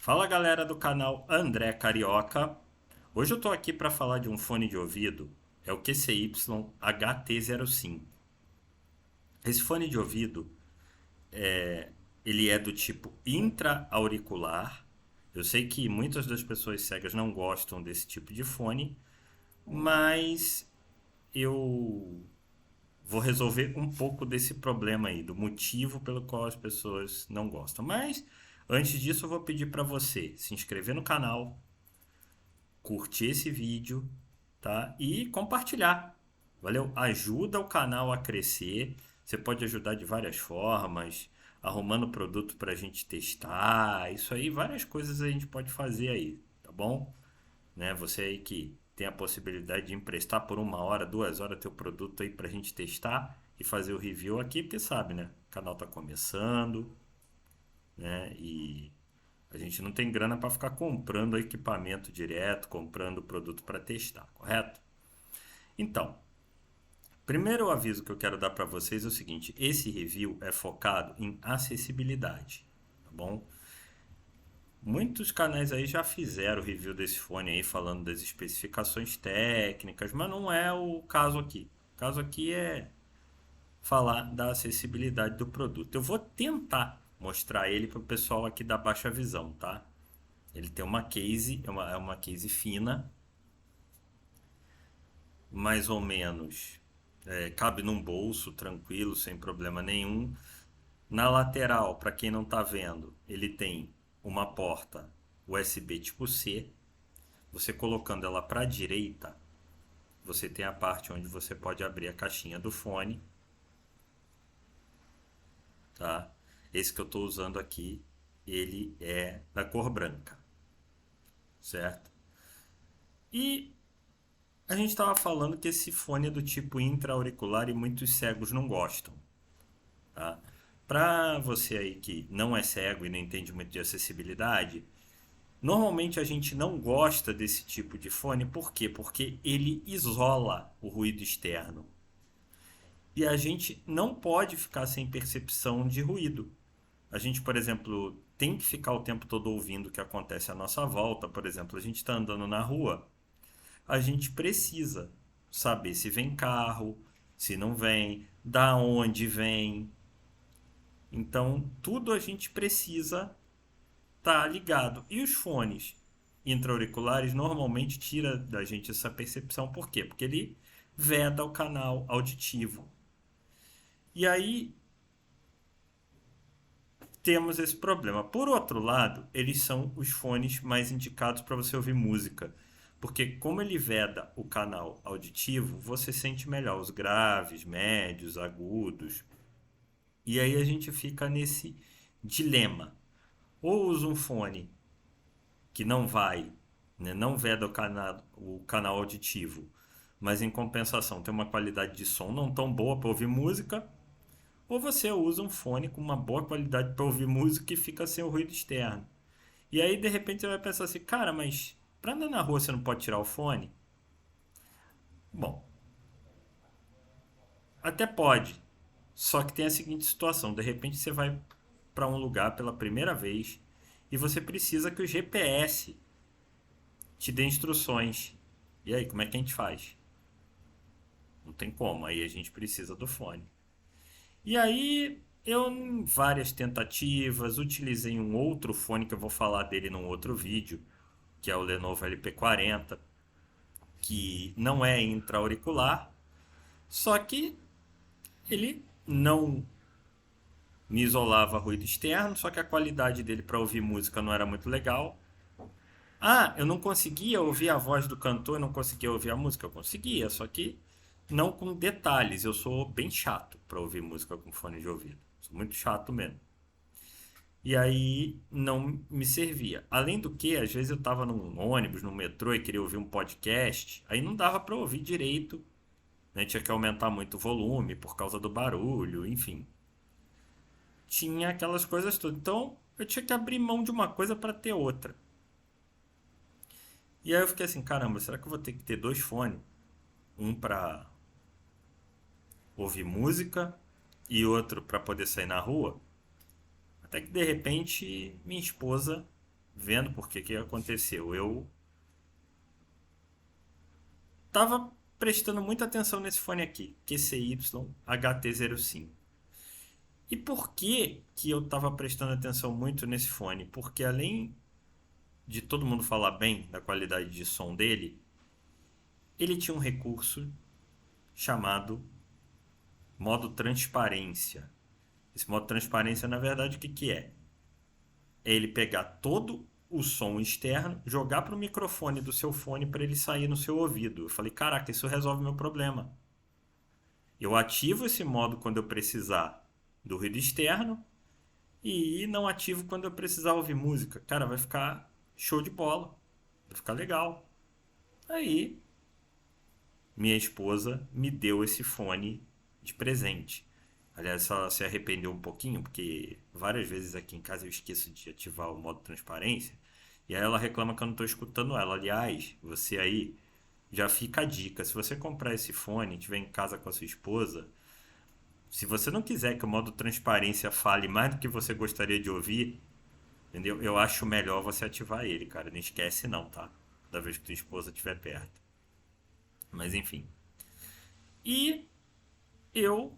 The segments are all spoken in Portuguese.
Fala galera do canal André Carioca. Hoje eu tô aqui para falar de um fone de ouvido, é o QCY HT05. Esse fone de ouvido, ele é do tipo intra-auricular. Eu sei que muitas das pessoas cegas não gostam desse tipo de fone, mas eu vou resolver um pouco desse problema aí, do motivo pelo qual as pessoas não gostam. Mas antes disso, eu vou pedir para você se inscrever no canal, curtir esse vídeo, tá? E compartilhar. Valeu? Ajuda o canal a crescer. Você pode ajudar de várias formas, arrumando produto para a gente testar. Isso aí, várias coisas a gente pode fazer aí, tá bom? Né? Você aí que tem a possibilidade de emprestar por 1 hora, 2 horas teu produto aí para a gente testar e fazer o review aqui, porque sabe, né? O canal tá começando, né? E a gente não tem grana para ficar comprando equipamento direto, comprando produto para testar, correto? Então, primeiro aviso que eu quero dar para vocês é o seguinte: esse review é focado em acessibilidade, tá bom? Muitos canais aí já fizeram review desse fone aí falando das especificações técnicas, mas não é o caso aqui. O caso aqui é falar da acessibilidade do produto. Eu vou tentar mostrar ele para o pessoal aqui da baixa visão, tá? Ele tem uma case, é uma case fina, mais ou menos, cabe num bolso, tranquilo, sem problema nenhum. Na lateral, para quem não está vendo, ele tem uma porta USB tipo C. Você colocando ela para a direita, você tem a parte onde você pode abrir a caixinha do fone, tá? Esse que eu estou usando aqui, ele é da cor branca, certo? E a gente estava falando que esse fone é do tipo intra-auricular e muitos cegos não gostam, tá? Para você aí que não é cego e não entende muito de acessibilidade, normalmente a gente não gosta desse tipo de fone, por quê? Porque ele isola o ruído externo. E a gente não pode ficar sem percepção de ruído. A gente, por exemplo, tem que ficar o tempo todo ouvindo o que acontece à nossa volta. Por exemplo, a gente está andando na rua, a gente precisa saber se vem carro, se não vem, da onde vem. Então, tudo a gente precisa estar ligado. E os fones intra-auriculares normalmente tira da gente essa percepção. Por quê? Porque ele veda o canal auditivo. E aí temos esse problema. Por outro lado, eles são os fones mais indicados para você ouvir música. Porque como ele veda o canal auditivo, você sente melhor os graves, médios, agudos. E aí a gente fica nesse dilema. Ou usa um fone que não vai, né, não veda o canal auditivo, mas em compensação tem uma qualidade de som não tão boa para ouvir música, ou você usa um fone com uma boa qualidade para ouvir música e fica sem o ruído externo. E aí de repente você vai pensar assim, cara, mas para andar na rua você não pode tirar o fone? Bom, até pode, só que tem a seguinte situação: de repente você vai para um lugar pela primeira vez e você precisa que o GPS te dê instruções. E aí, como é que a gente faz? Não tem como, aí a gente precisa do fone. E aí, eu, em várias tentativas, utilizei um outro fone que eu vou falar dele num outro vídeo, que é o Lenovo LP40, que não é intra-auricular, só que ele não me isolava ruído externo, só que a qualidade dele para ouvir música não era muito legal. Ah, eu não conseguia ouvir a voz do cantor, eu não conseguia ouvir a música. Eu conseguia, só que não com detalhes. Eu sou bem chato para ouvir música com fone de ouvido. Sou muito chato mesmo. E aí não me servia. Além do que, às vezes eu estava num ônibus, no metrô e queria ouvir um podcast, aí não dava para ouvir direito, né? Tinha que aumentar muito o volume por causa do barulho, enfim. Tinha aquelas coisas todas. Então eu tinha que abrir mão de uma coisa para ter outra. E aí eu fiquei assim, caramba, será que eu vou ter que ter dois fones? Um para ouvir música e outro para poder sair na rua? Até que de repente minha esposa vendo porque que aconteceu. Eu tava prestando muita atenção nesse fone aqui, QCY HT05. E por que que eu tava prestando atenção muito nesse fone? Porque além de todo mundo falar bem da qualidade de som dele, ele tinha um recurso chamado modo transparência. Esse modo transparência, na verdade, o que que é? É ele pegar todo o som externo, jogar para o microfone do seu fone para ele sair no seu ouvido. Eu falei, caraca, isso resolve meu problema. Eu ativo esse modo quando eu precisar do ruído externo e não ativo quando eu precisar ouvir música. Cara, vai ficar show de bola. Vai ficar legal. Aí, minha esposa me deu esse fone de presente. Aliás, ela se arrependeu um pouquinho, porque várias vezes aqui em casa eu esqueço de ativar o modo transparência. E aí ela reclama que eu não estou escutando ela. Aliás, você aí, já fica a dica. Se você comprar esse fone e estiver em casa com a sua esposa, se você não quiser que o modo transparência fale mais do que você gostaria de ouvir, entendeu? Eu acho melhor você ativar ele, cara. Não esquece não, tá? Da vez que tua esposa estiver perto. Mas enfim. E eu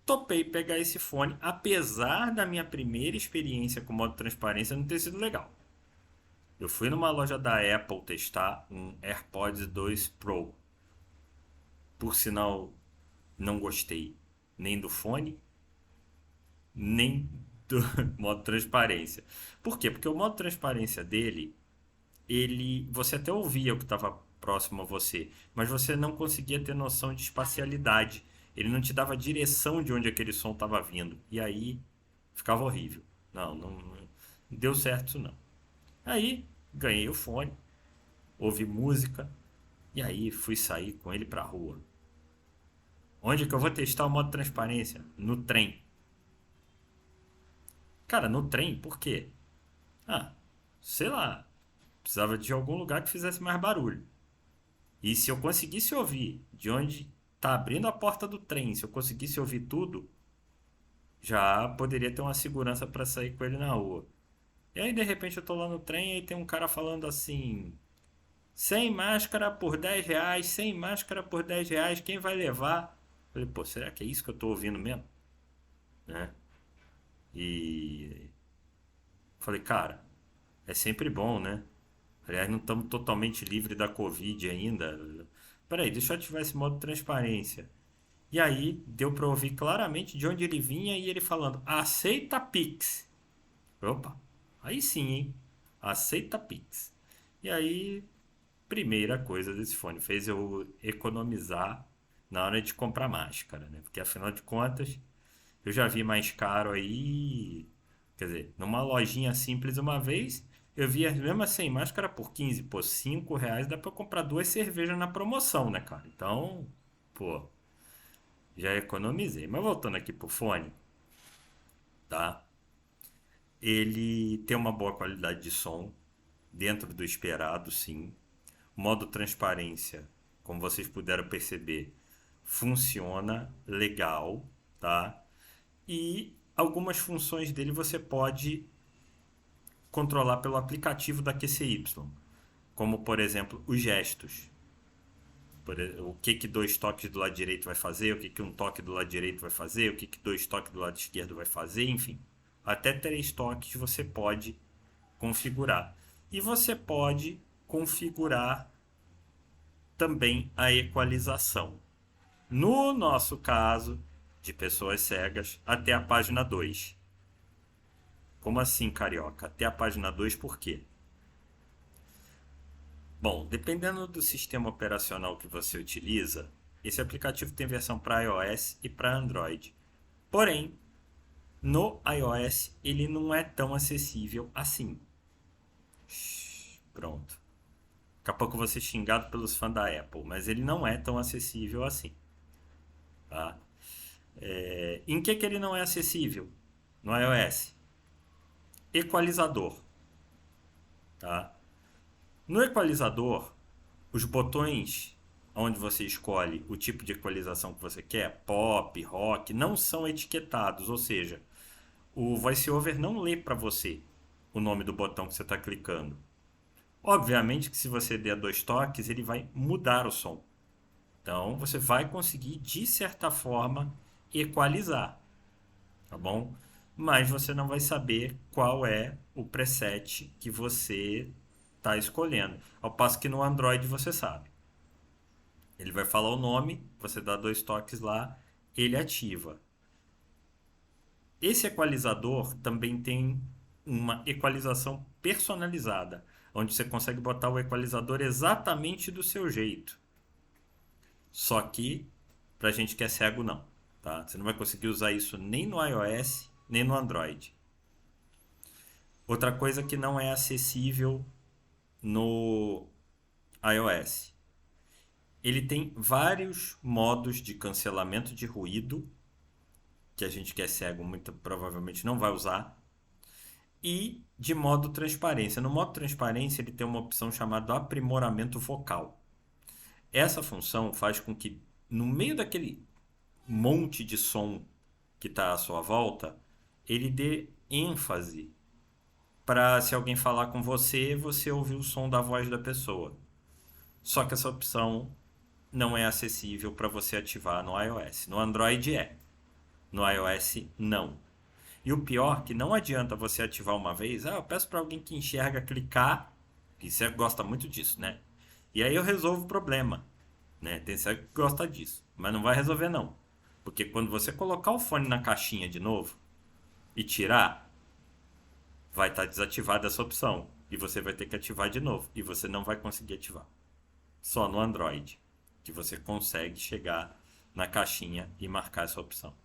topei pegar esse fone, apesar da minha primeira experiência com modo transparência não ter sido legal. Eu fui numa loja da Apple testar um AirPods 2 Pro. Por sinal, não gostei nem do fone, nem do modo transparência. Por quê? Porque o modo transparência dele, você até ouvia o que estava próximo a você, mas você não conseguia ter noção de espacialidade. Ele não te dava direção de onde aquele som estava vindo. E aí ficava horrível. Não deu certo isso não. Aí ganhei o fone, ouvi música e aí fui sair com ele pra rua. Onde que eu vou testar o modo transparência? No trem. Cara, no trem, por quê? Ah, sei lá. Precisava de algum lugar que fizesse mais barulho. E se eu conseguisse ouvir de onde tá abrindo a porta do trem, se eu conseguisse ouvir tudo, já poderia ter uma segurança para sair com ele na rua. E aí, de repente, eu tô lá no trem e tem um cara falando assim: sem máscara por 10 reais, sem máscara por 10 reais, quem vai levar? Eu falei, pô, será que é isso que eu tô ouvindo mesmo? Né? E falei, cara, é sempre bom, né? Aliás, não estamos totalmente livres da Covid ainda. Peraí, deixa eu ativar esse modo de transparência. E aí, deu para ouvir claramente de onde ele vinha e ele falando: aceita Pix. Opa, aí sim, hein? Aceita Pix. E aí, primeira coisa desse fone, fez eu economizar na hora de comprar máscara, né? Porque afinal de contas, eu já vi mais caro aí. Quer dizer, numa lojinha simples uma vez, eu vi as mesmas sem máscara por 15. Pô, 5 reais dá pra eu comprar duas cervejas na promoção, né, cara? Então, pô, já economizei. Mas voltando aqui pro fone, tá? Ele tem uma boa qualidade de som, dentro do esperado, sim. Modo transparência, como vocês puderam perceber, funciona legal, tá? E algumas funções dele você pode controlar pelo aplicativo da QCY, como por exemplo os gestos. O que que dois toques do lado direito vai fazer, o que que um toque do lado direito vai fazer, o que que dois toques do lado esquerdo vai fazer, enfim. Até três toques você pode configurar. E você pode configurar também a equalização. No nosso caso, de pessoas cegas, até a página 2. Como assim, carioca? Até a página 2 por quê? Bom, dependendo do sistema operacional que você utiliza, esse aplicativo tem versão para iOS e para Android. Porém, no iOS ele não é tão acessível assim. Pronto. Daqui a pouco eu vou ser xingado pelos fãs da Apple, mas ele não é tão acessível assim. Tá? Em que ele não é acessível? No iOS. Equalizador. Tá? No equalizador, os botões onde você escolhe o tipo de equalização que você quer, pop, rock, não são etiquetados, ou seja, o VoiceOver não lê para você. o nome do botão que você está clicando. Obviamente que se você der 2 toques, ele vai mudar o som. Então você vai conseguir, de certa forma, equalizar, tá bom? Mas você não vai saber qual é o preset que você está escolhendo. Ao passo que no Android você sabe. Ele vai falar o nome, você dá 2 toques lá, ele ativa. Esse equalizador também tem uma equalização personalizada, onde você consegue botar o equalizador exatamente do seu jeito. Só que pra gente que é cego não, tá? Você não vai conseguir usar isso nem no iOS, nem no Android. Outra coisa que não é acessível no iOS. Ele tem vários modos de cancelamento de ruído, que a gente que é cego muito provavelmente não vai usar, e de modo transparência. No modo transparência, ele tem uma opção chamada aprimoramento vocal. Essa função faz com que, no meio daquele monte de som que está à sua volta, ele dê ênfase para, se alguém falar com você, você ouvir o som da voz da pessoa. Só que essa opção não é acessível para você ativar no iOS. No Android é, no iOS não. E o pior, que não adianta você ativar uma vez, eu peço para alguém que enxerga clicar, e você gosta muito disso, né? E aí eu resolvo o problema, né? Tem cego que gosta disso, mas não vai resolver não. Porque quando você colocar o fone na caixinha de novo e tirar, vai estar desativada essa opção. E você vai ter que ativar de novo. E você não vai conseguir ativar. Só no Android que você consegue chegar na caixinha e marcar essa opção.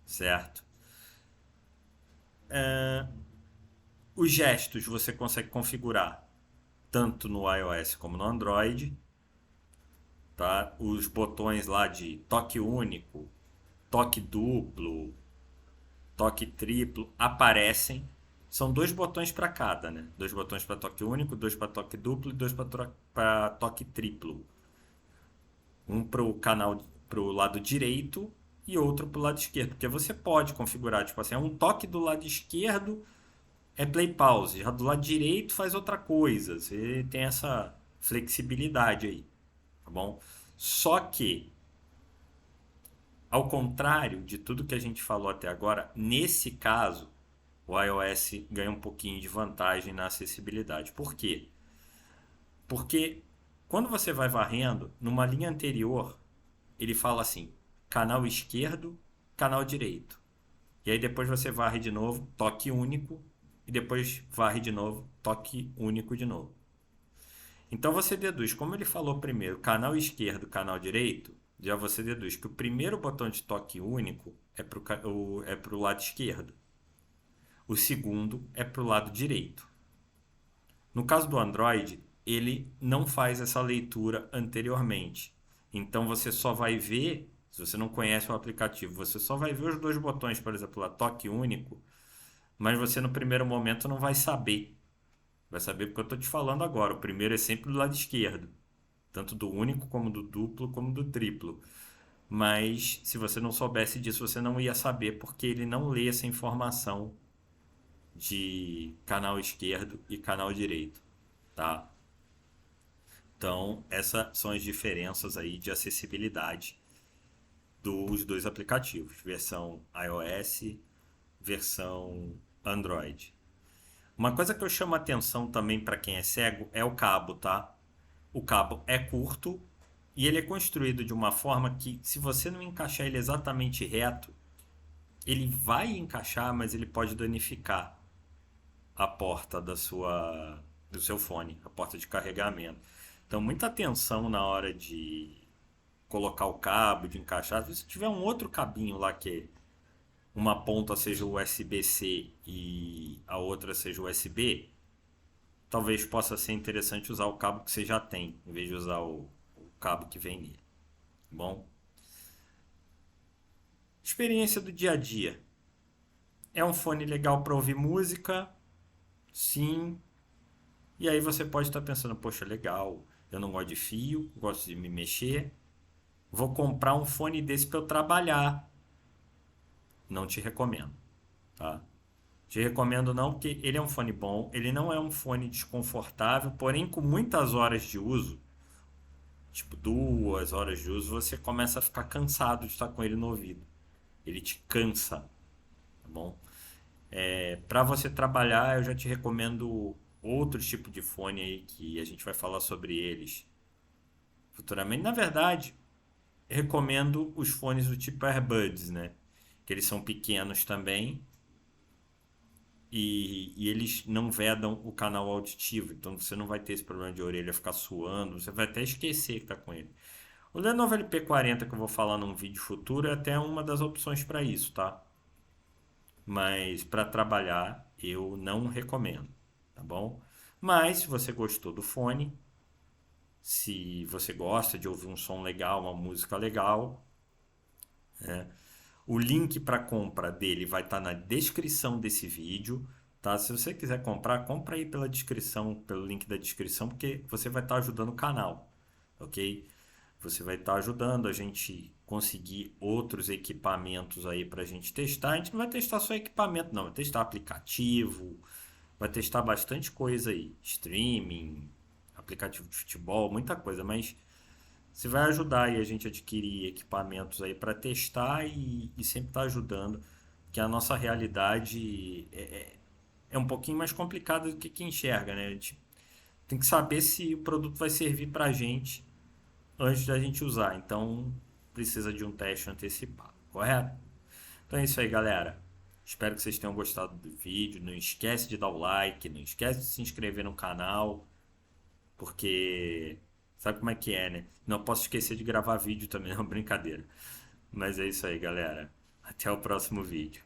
Certo? Os gestos você consegue configurar tanto no iOS como no Android. Tá? Os botões lá de toque único, toque duplo, toque triplo aparecem. São 2 botões para cada, né? 2 botões para toque único, 2 para toque duplo e 2 para toque triplo. Um para o canal, para o lado direito e outro para o lado esquerdo. Porque você pode configurar, tipo assim, um toque do lado esquerdo é play pause, já do lado direito faz outra coisa. Você tem essa flexibilidade aí, tá bom? Só que, ao contrário de tudo que a gente falou até agora, nesse caso, o iOS ganha um pouquinho de vantagem na acessibilidade. Por quê? Porque quando você vai varrendo, numa linha anterior, ele fala assim: canal esquerdo, canal direito. E aí depois você varre de novo, toque único, e depois varre de novo, toque único de novo. Então você deduz, como ele falou primeiro, canal esquerdo, canal direito, já você deduz que o primeiro botão de toque único é para o lado esquerdo. O segundo é para o lado direito. No caso do Android, ele não faz essa leitura anteriormente. Então você só vai ver, se você não conhece o aplicativo, você só vai ver os 2 botões, por exemplo, lá, toque único, mas você no primeiro momento não vai saber. Vai saber porque eu estou te falando agora. O primeiro é sempre do lado esquerdo, tanto do único como do duplo como do triplo. Mas se você não soubesse disso, você não ia saber porque ele não lê essa informação de canal esquerdo e canal direito, tá? Então, essas são as diferenças aí de acessibilidade dos 2 aplicativos, versão iOS, versão Android. Uma coisa que eu chamo a atenção também para quem é cego é o cabo, tá? O cabo é curto e ele é construído de uma forma que, se você não encaixar ele exatamente reto, ele vai encaixar, mas ele pode danificar a porta do seu fone, a porta de carregamento. Então, muita atenção na hora de colocar o cabo, de encaixar. Se tiver um outro cabinho lá que uma ponta seja USB-C e a outra seja USB, talvez possa ser interessante usar o cabo que você já tem, em vez de usar o cabo que vem nele. Bom, experiência do dia a dia. É um fone legal para ouvir música? Sim. E aí você pode estar pensando, poxa, legal, eu não gosto de fio, gosto de me mexer, vou comprar um fone desse para eu trabalhar. Não te recomendo, tá? Te recomendo não, porque ele é um fone bom, ele não é um fone desconfortável, porém com muitas horas de uso, tipo 2 horas de uso, você começa a ficar cansado de estar com ele no ouvido. Ele te cansa, tá bom? Para você trabalhar, eu já te recomendo outros tipos de fone aí que a gente vai falar sobre eles futuramente. Na verdade, recomendo os fones do tipo AirBuds, né? Que eles são pequenos também e eles não vedam o canal auditivo. Então você não vai ter esse problema de orelha ficar suando, você vai até esquecer que está com ele. O Lenovo LP40 que eu vou falar num vídeo futuro é até uma das opções para isso, tá? Mas para trabalhar eu não recomendo, tá bom? Mas se você gostou do fone, se você gosta de ouvir um som legal, uma música legal, o link para compra dele vai estar na descrição desse vídeo, tá? Se você quiser comprar, compra aí pela descrição, pelo link da descrição, porque você vai estar ajudando o canal, ok? Você vai estar ajudando a gente conseguir outros equipamentos aí para a gente testar. A gente não vai testar só equipamento, não. Vai testar aplicativo, vai testar bastante coisa aí. Streaming, aplicativo de futebol, muita coisa. Mas você vai ajudar aí a gente a adquirir equipamentos aí para testar e sempre estar ajudando. Que a nossa realidade é um pouquinho mais complicada do que quem enxerga, né? A gente tem que saber se o produto vai servir para a gente antes da gente usar. Então, precisa de um teste antecipado, correto? Então é isso aí, galera. Espero que vocês tenham gostado do vídeo. Não esquece de dar o like, não esquece de se inscrever no canal, porque sabe como é que é, né? Não posso esquecer de gravar vídeo também, não, brincadeira. Mas é isso aí, galera. Até o próximo vídeo.